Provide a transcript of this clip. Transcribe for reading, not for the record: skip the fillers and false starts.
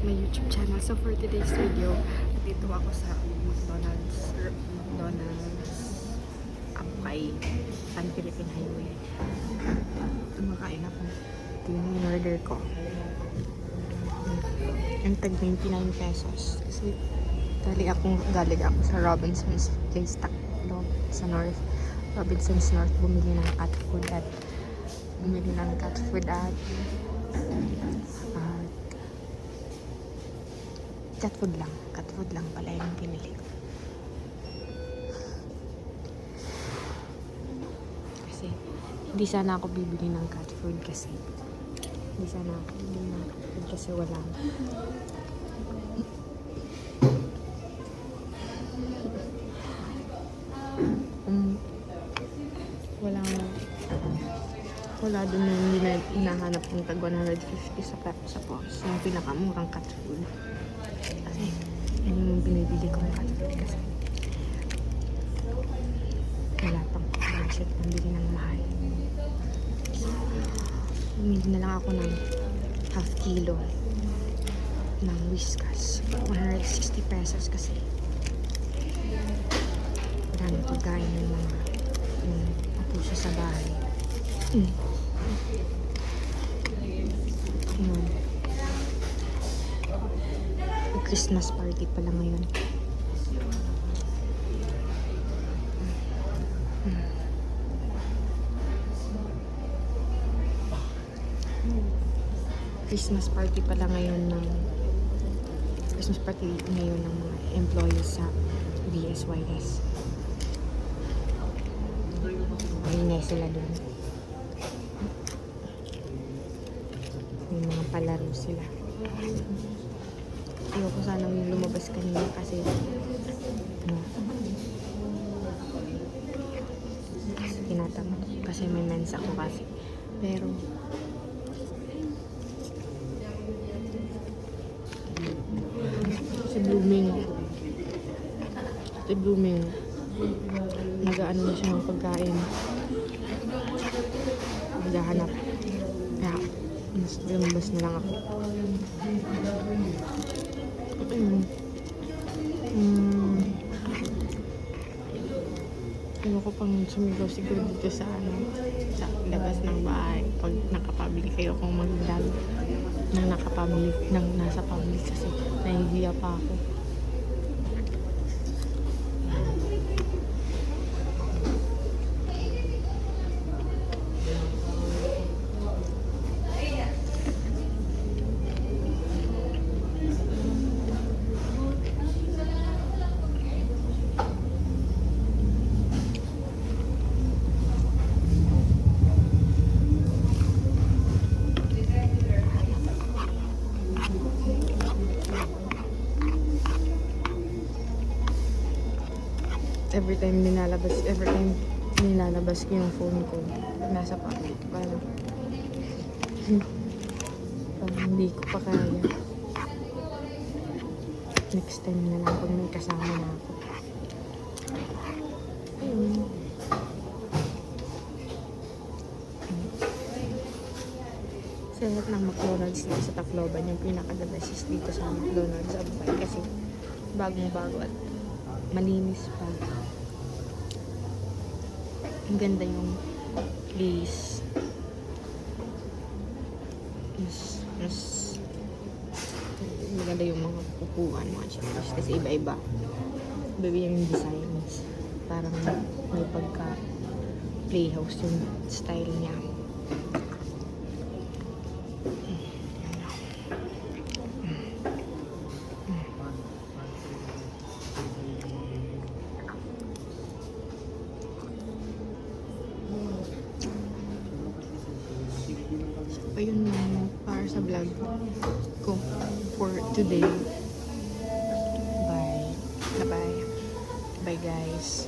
my YouTube channel. So for today's video, dito ako sa McDonald's kay San Philippine Highway. Kumakain ako. Ito yung order ko. Yung tag 99 pesos. Kasi galing ako sa Robinson's Place Taklo sa North. Robinson's North, bumili ng cat food at cat food lang pala yung pinili ko. Kasi hindi sana ako bibili ng cat food kasi wala. Wala dun na hindi na hinahanap ng tag 150 sa Pops. Yung pinakamurang cat food. Kasi yun yung binibili kong cat food kasi wala pang budget ng bili ng mahal. So, bumili na lang ako ng half kilo ng Whiskas. 160 pesos kasi marami pagkain ng mga puso sa bahay. Yun. Christmas party pala ngayon. Christmas party ngayon ng mga employees sa BSYS. Maingay sila doon. May mga palaro sila. Ayoko sanang lumabas kanina kasi tinatamad kasi may mensa ko kasi. Pero sa blooming nag-ano na siya ng pagkain, maghahanap, kaya lumabas na lang ako. Ayoko pang sumigaw siguro dito sa labas ng bahay pag nakapublic. Ayoko mag-vlog nang nasa public kasi nahihiya pa ako. Every time nilalabas ko yung phone ko, nasa public, parang hindi ko pa kaya. Next time na lang pag may kasama na ako. Sa lahat ng McDonald's dito sa Tacloban, yung pinaka-the best is dito sa McDonald's Abay kasi bagong-bago at malinis pa. Ang ganda yung place. Mas maganda yung mga upuan, mga chairs. Kasi iba-iba. Iba yung designs. Parang may pagka playhouse yung style niya. Ayun lang para sa vlog ko for today. Bye guys.